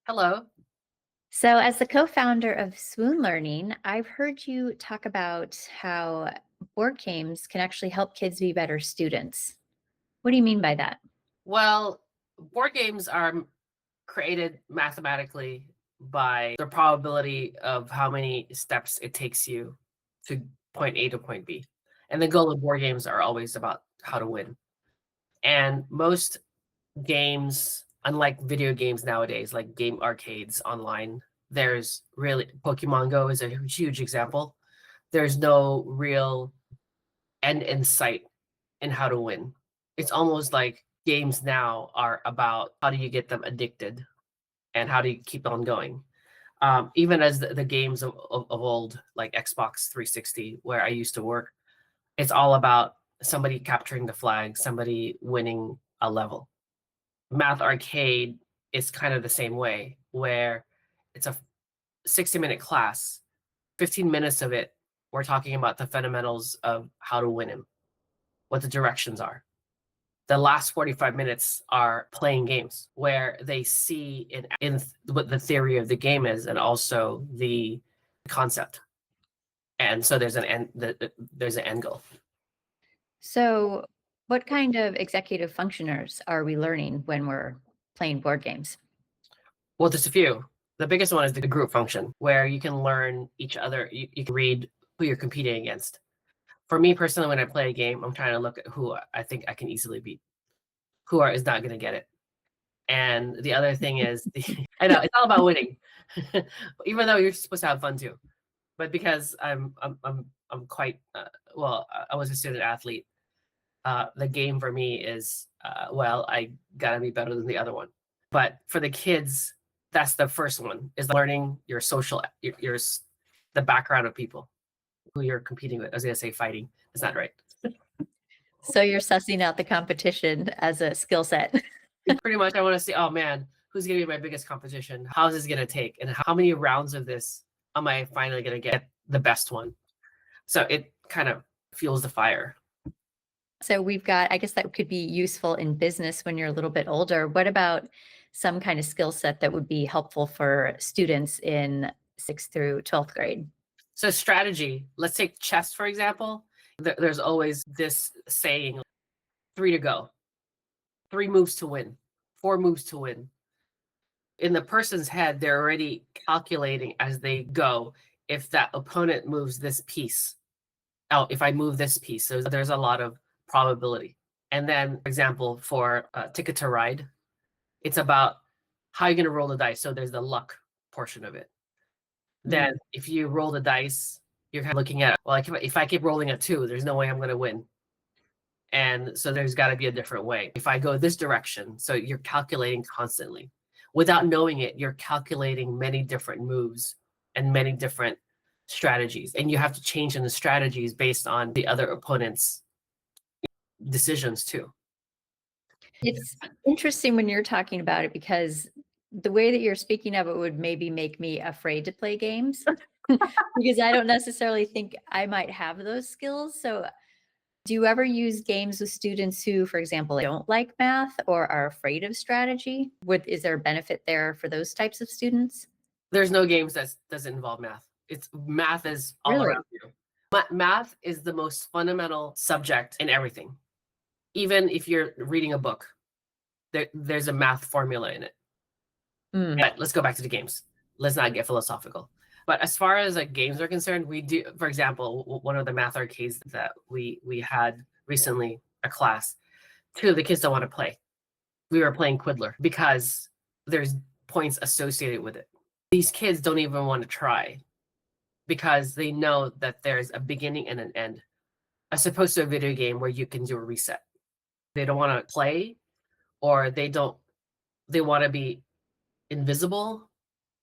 Hello. So, as the co founder of Swoon Learning, I've heard you talk about how board games can actually help kids be better students. What do you mean by that? Well, board games are created mathematically by the probability of how many steps it takes you to point A to point B. And the goal of board games are always about how to win. And most games, unlike video games nowadays, like game arcades online, there's really Pokemon Go is a huge example. There's no real end in sight in how to win. It's almost like games now are about how do you get them addicted and how do you keep on going. Even as the games of old, like Xbox 360, where I used to work, it's all about somebody capturing the flag, somebody winning a level. Math Arcade is kind of the same way, where it's a 60-minute class, 15 minutes of it, we're talking about the fundamentals of how to win him, what the directions are. The last 45 minutes are playing games where they see what the theory of the game is and also the concept. And so there's an end goal. So, what kind of executive functioners are we learning when we're playing board games? Well, there's a few. The biggest one is the group function, where you can learn each other. You can read who you're competing against. For me personally, when I play a game, I'm trying to look at who I think I can easily beat, is not going to get it. And the other thing is, I know it's all about winning, even though you're supposed to have fun too. But because I'm quite well, I was a student athlete. The game for me is well, I gotta be better than the other one. But for the kids, that's the first one, is learning your social, the background of people who you're competing with. I was gonna say fighting. It's not right. So, you're sussing out the competition as a skill set. Pretty much, I want to see, oh man, who's gonna be my biggest competition? How's this gonna take? And how many rounds of this am I finally gonna get the best one? So it kind of fuels the fire. So, we've got, I guess that could be useful in business when you're a little bit older. What about some kind of skill set that would be helpful for students in 6th through 12th grade? So strategy, let's take chess, for example. There's always this saying, 3 to go, 3 moves to win, 4 moves to win. In the person's head, they're already calculating as they go, if that opponent moves this piece. Oh, if I move this piece. So there's a lot of probability. And then, for example, for Ticket to Ride, it's about how you're going to roll the dice. So there's the luck portion of it. Then if you roll the dice, you're kind of looking at, well, if I keep rolling a 2, there's no way I'm going to win. And so there's got to be a different way. If I go this direction, so you're calculating constantly. Without knowing it, you're calculating many different moves and many different strategies. And you have to change in the strategies based on the other opponent's decisions too. It's interesting when you're talking about it because the way that you're speaking of it would maybe make me afraid to play games because I don't necessarily think I might have those skills. So, do you ever use games with students who, for example, don't like math or are afraid of strategy? Is there a benefit there for those types of students? There's no games that doesn't involve math. It's math is all Really? around you. Math is the most fundamental subject in everything. Even if you're reading a book, there's a math formula in it. But let's go back to the games. Let's not get philosophical. But as far as like games are concerned, we do, for example, one of the math arcades that we had recently, a class, 2 of the kids don't want to play. We were playing Quiddler because there's points associated with it. These kids don't even want to try because they know that there's a beginning and an end, as opposed to a video game where you can do a reset. They don't want to play, or they want to be invisible,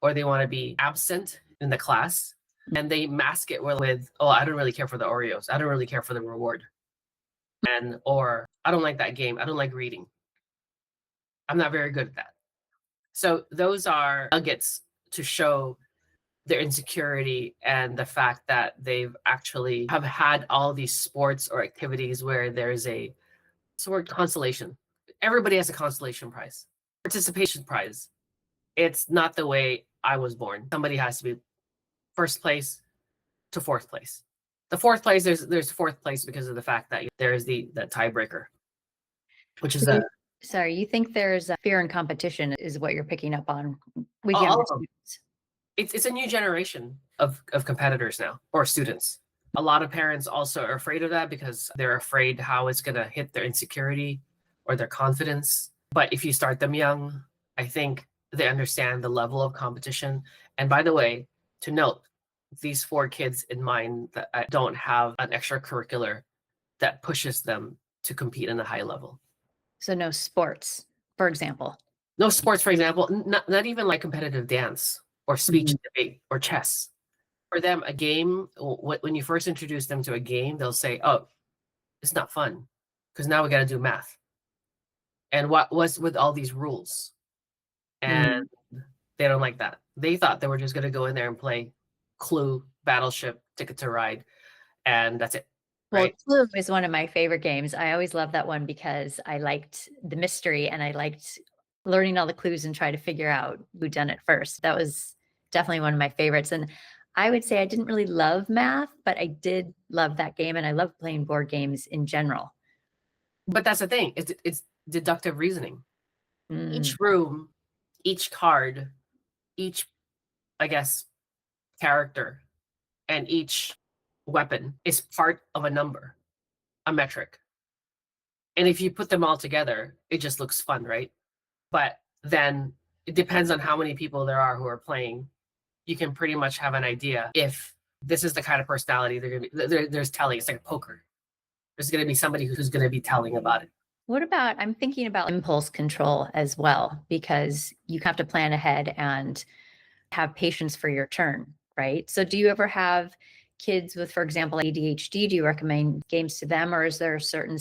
or they want to be absent in the class, and they mask it with, oh, I don't really care for the Oreos, I don't really care for the reward, or I don't like that game, I don't like reading, I'm not very good at that. So those are nuggets to show their insecurity and the fact that they've actually have had all these sports or activities where there's a sort of consolation. Everybody has a consolation prize, participation prize. It's not the way I was born. Somebody has to be first place to fourth place. The fourth place, there's fourth place because of the fact that there is the tiebreaker, which is So sorry, you think there's a fear and competition is what you're picking up on with all younger of them. students? It's a new generation of competitors now, or students. A lot of parents also are afraid of that because they're afraid how it's going to hit their insecurity or their confidence. But if you start them young, I think they understand the level of competition. And by the way, to note, these 4 kids in mind that I don't have an extracurricular that pushes them to compete in a high level. So no sports, for example. No sports, for example, not even like competitive dance or speech debate or chess. For them, a game, when you first introduce them to a game, they'll say, oh, it's not fun because now we got to do math. And what was with all these rules? And they don't like that. They thought they were just going to go in there and play Clue, Battleship, Ticket to Ride, and that's it. Well, Right? Clue is one of my favorite games. I always loved that one because I liked the mystery and I liked learning all the clues and try to figure out who done it first. That was definitely one of my favorites. And I would say I didn't really love math, but I did love that game and I love playing board games in general. But that's the thing. It's deductive reasoning. Mm. Each room, each card, each, I guess, character, and each weapon is part of a number, a metric. And if you put them all together, it just looks fun, right? But then it depends on how many people there are who are playing. You can pretty much have an idea if this is the kind of personality they're gonna be. There's telling. It's like poker. There's going to be somebody who's going to be telling about it. What about, I'm thinking about impulse control as well, because you have to plan ahead and have patience for your turn, right? So do you ever have kids with, for example, ADHD? Do you recommend games to them, or is there a certain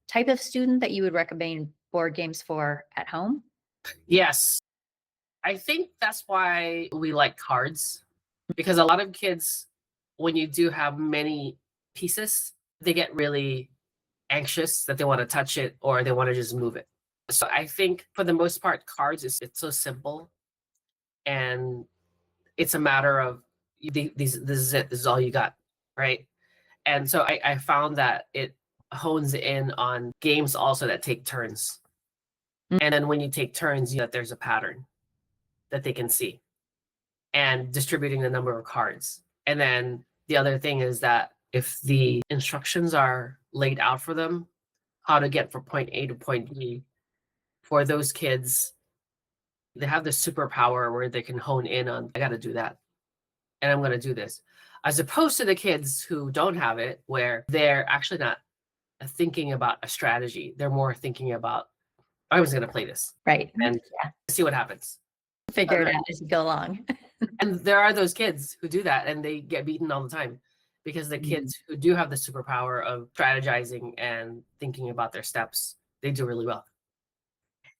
type of student that you would recommend board games for at home? Yes. I think that's why we like cards, because a lot of kids, when you do have many pieces, they get really anxious that they want to touch it or they want to just move it. So I think for the most part, cards it's so simple, and it's a matter of this is it, this is all you got, right? And so I found that it hones in on games also that take turns. And then when you take turns, that there's a pattern that they can see, and distributing the number of cards. And then the other thing is that if the instructions are laid out for them, how to get from point A to point B, for those kids, they have the superpower where they can hone in on, I got to do that. And I'm going to do this. As opposed to the kids who don't have it, where they're actually not thinking about a strategy. They're more thinking about, I was going to play this. Right. And see what happens. Figure it out as you go along. And there are those kids who do that and they get beaten all the time, because the kids who do have the superpower of strategizing and thinking about their steps, they do really well.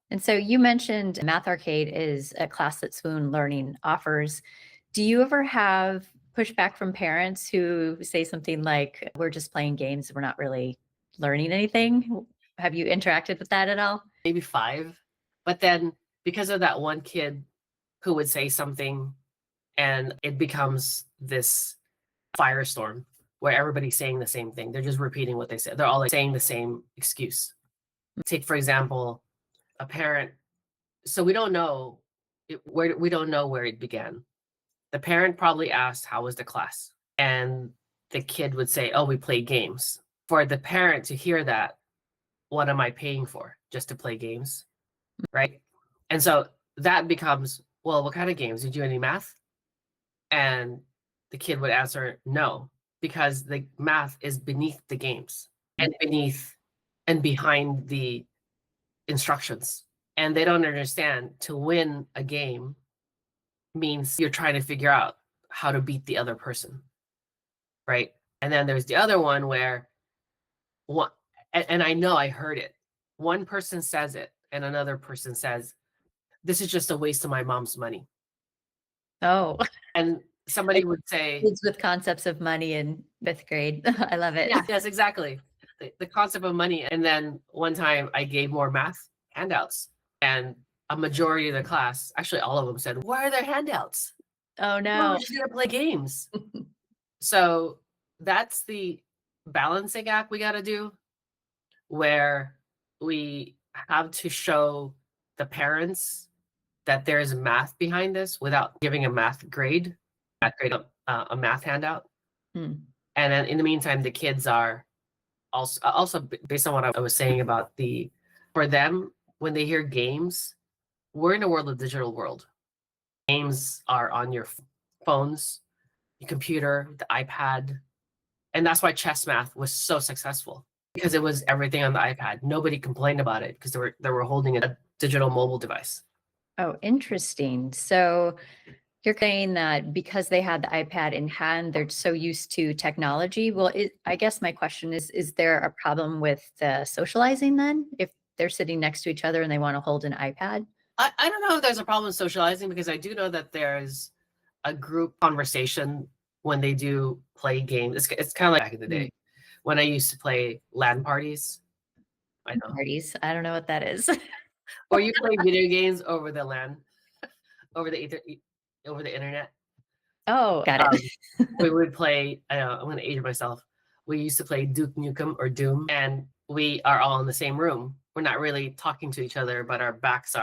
And so you mentioned Math Arcade is a class that Swoon Learning offers. Do you ever have pushback from parents who say something like, we're just playing games, we're not really learning anything? Have you interacted with that at all? Maybe 5. But then because of that one kid who would say something, and it becomes this firestorm where everybody's saying the same thing. They're just repeating what they said. They're all like saying the same excuse. Take, for example, a parent. So we don't know we don't know where it began. The parent probably asked, how was the class? And the kid would say, oh, we play games. For the parent to hear that, what am I paying for? Just to play games, right? And so that becomes, well, what kind of games? Did you do any math? And the kid would answer, no, because the math is beneath the games and beneath and behind the instructions. And they don't understand, to win a game means you're trying to figure out how to beat the other person, right? And then there's the other one where one, and I know I heard it. One person says it and another person says, this is just a waste of my mom's money. Oh, And somebody would say, kids with concepts of money in 5th grade. I love it. yeah, yes, exactly. The concept of money. And then one time I gave more math handouts, and a majority of the class, actually all of them, said, "Why are there handouts? Oh No, no. we're just gonna play games." So that's the balancing act we got to do, where we have to show the parents that there is math behind this without giving a math grade, a math handout. Hmm. And then in the meantime, the kids are also based on what I was saying about for them, when they hear games, we're in a world of digital world. Games are on your phones, your computer, the iPad. And that's why chess math was so successful, because it was everything on the iPad. Nobody complained about it because they were holding a digital mobile device. Oh, interesting. So you're saying that because they had the iPad in hand, they're so used to technology. Well, I guess my question is there a problem with the socializing then? If they're sitting next to each other and they want to hold an iPad? I don't know if there's a problem with socializing, because I do know that there's a group conversation when they do play games. It's kind of like back in the day when I used to play LAN parties. I know. Parties. I don't know what that is. Or you play video games over the LAN, over the over the internet. Oh, got it. We would play. I'm going to age myself. We used to play Duke Nukem or Doom, and we are all in the same room. We're not really talking to each other, but our backs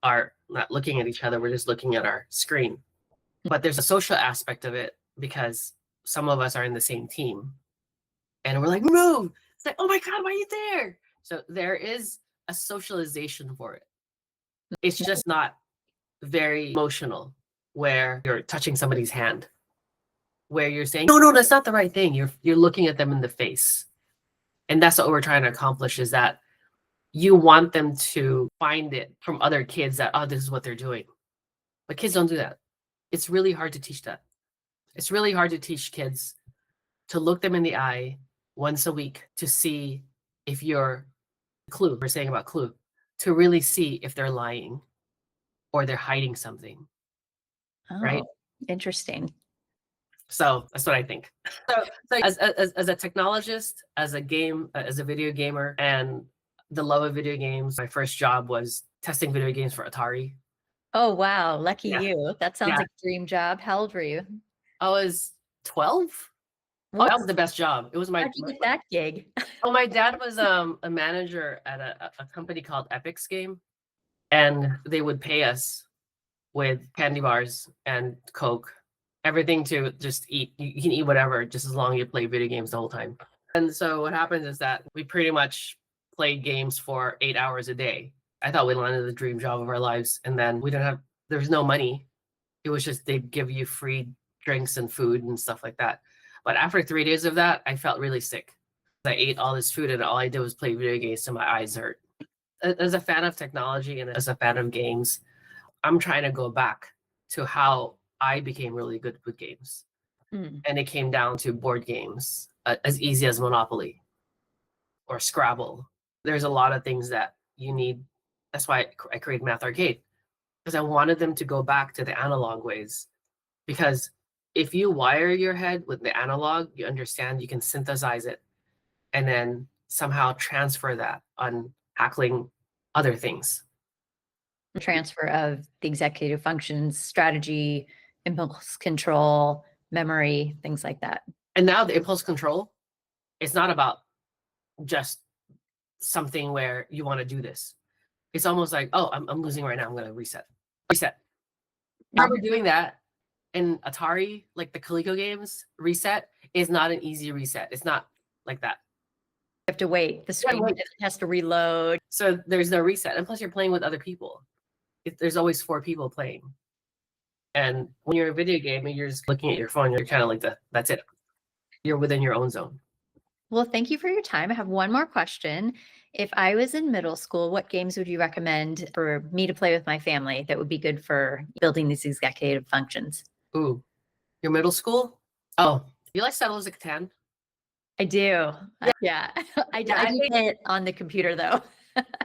are not looking at each other. We're just looking at our screen. But there's a social aspect of it, because some of us are in the same team, and we're like, "Move!" It's like, "Oh my god, why are you there?" So there is a socialization for it. It's just not very emotional, where you're touching somebody's hand, where you're saying, no, that's not the right thing. You're looking at them in the face. And that's what we're trying to accomplish, is that you want them to find it from other kids that, oh, this is what they're doing. But kids don't do that. It's really hard to teach that. It's really hard to teach kids to look them in the eye once a week to see if you're clue, we're saying about clue, to really see if they're lying or they're hiding something, right? Oh, interesting. So that's what I think. So as a technologist, as a video gamer, and the love of video games, my first job was testing video games for Atari. Oh, wow. Lucky Yeah. you. That sounds Yeah. like a dream job. How old were you? I was 12. Oh, What? that was the best job. It was How'd you get that gig? oh, my dad was a manager at a company called Epic's Game, and they would pay us with candy bars and Coke, everything to just eat. You can eat whatever, just as long as you play video games the whole time. And so what happens is that we pretty much played games for 8 hours a day. I thought we landed the dream job of our lives. And then there was no money. It was just they'd give you free drinks and food and stuff like that. But after 3 days of that, I felt really sick. I ate all this food and all I did was play video games, so my eyes hurt. As a fan of technology and as a fan of games, I'm trying to go back to how I became really good with games. Mm. And it came down to board games, as easy as Monopoly or Scrabble. There's a lot of things that you need. That's why I created Math Arcade, because I wanted them to go back to the analog ways. Because if you wire your head with the analog, you understand, you can synthesize it and then somehow transfer that on tackling other things. Transfer of the executive functions, strategy, impulse control, memory, things like that. And now the impulse control, it's not about just something where you want to do this. It's almost like, oh, I'm losing right now. I'm going to reset. Remember doing that in Atari, like the Coleco games, reset is not an easy reset. It's not like that. You have to wait. The screen has to reload. So there's no reset. And plus you're playing with other people. There's always 4 people playing. And when you're a video game and you're just looking at your phone, you're kind of like that's it. You're within your own zone. Well, thank you for your time. I have one more question. If I was in middle school, what games would you recommend for me to play with my family that would be good for building these executive functions? Ooh, your middle school? Oh, you like Settlers of Catan? I do. Yeah. I do play it on the computer though.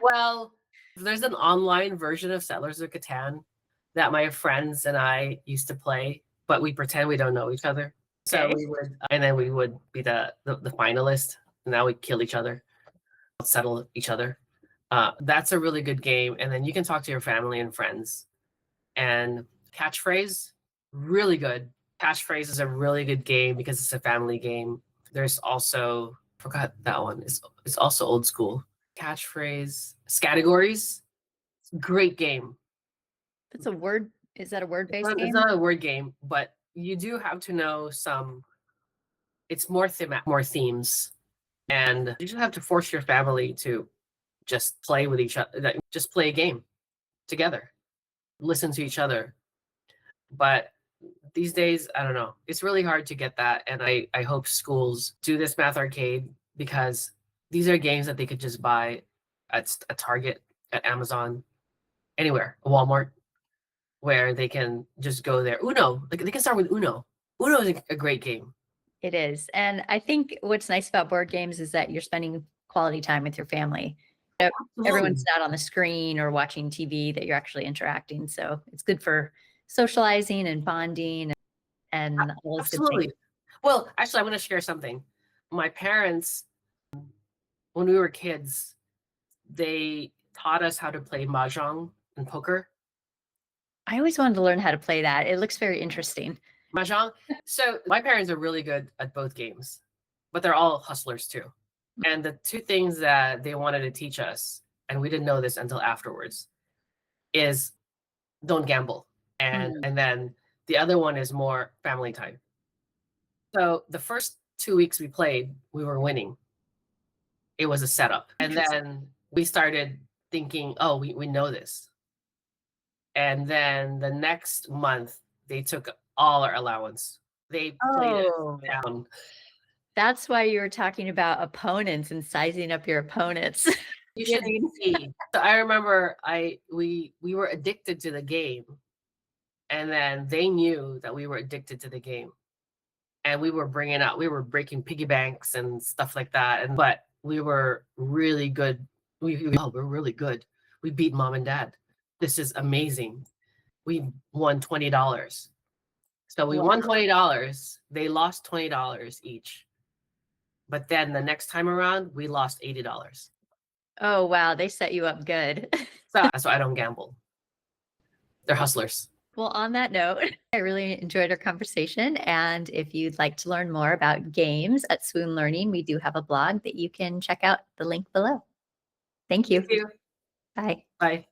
Well, there's an online version of Settlers of Catan that my friends and I used to play, but we pretend we don't know each other. So Okay. we would be the finalist. And now we kill each other, settle each other. That's a really good game. And then you can talk to your family and friends. And catchphrase, really good. Catchphrase is a really good game because it's a family game. There's also, forgot that one. It's also old school. Catchphrase, categories, great game. That's a word. Is that a word-based It's game? not a word game, but you do have to know it's more more themes. And you just have to force your family to just play with each other, just play a game together, listen to each other. But these days, I don't know. It's really hard to get that. And I hope schools do this math arcade because these are games that they could just buy at a Target, at Amazon, anywhere, a Walmart, where they can just go there. Uno, like they can start with Uno. Uno is a great game. It is. And I think what's nice about board games is that you're spending quality time with your family. Everyone's not on the screen or watching TV, that you're actually interacting. So it's good for socializing and bonding and all those good Absolutely. things. Well, actually, I'm going to share something. My parents, when we were kids, they taught us how to play Mahjong and poker. I always wanted to learn how to play that. It looks very interesting. Mahjong. So my parents are really good at both games, but they're all hustlers too. And the two things that they wanted to teach us, and we didn't know this until afterwards, is don't gamble. And then the other one is more family time. So the first 2 weeks we played, we were winning. It was a setup. And then we started thinking, oh, we know this. And then the next month, they took all our allowance. They played Oh, it down. that's why you were talking about opponents and sizing up your opponents. You should see. So I remember we were addicted to the game, and then they knew that we were addicted to the game, and we were breaking piggy banks and stuff like that. And but we were really good. We're really good. We beat mom and dad. This is amazing. We won $20. So we won $20. They lost $20 each. But then the next time around, we lost $80. Oh, wow. They set you up good. So that's why I don't gamble. They're hustlers. Well, on that note, I really enjoyed our conversation. And if you'd like to learn more about games at Swoon Learning, we do have a blog that you can check out, the link below. Thank you. Thank you. Bye. Bye.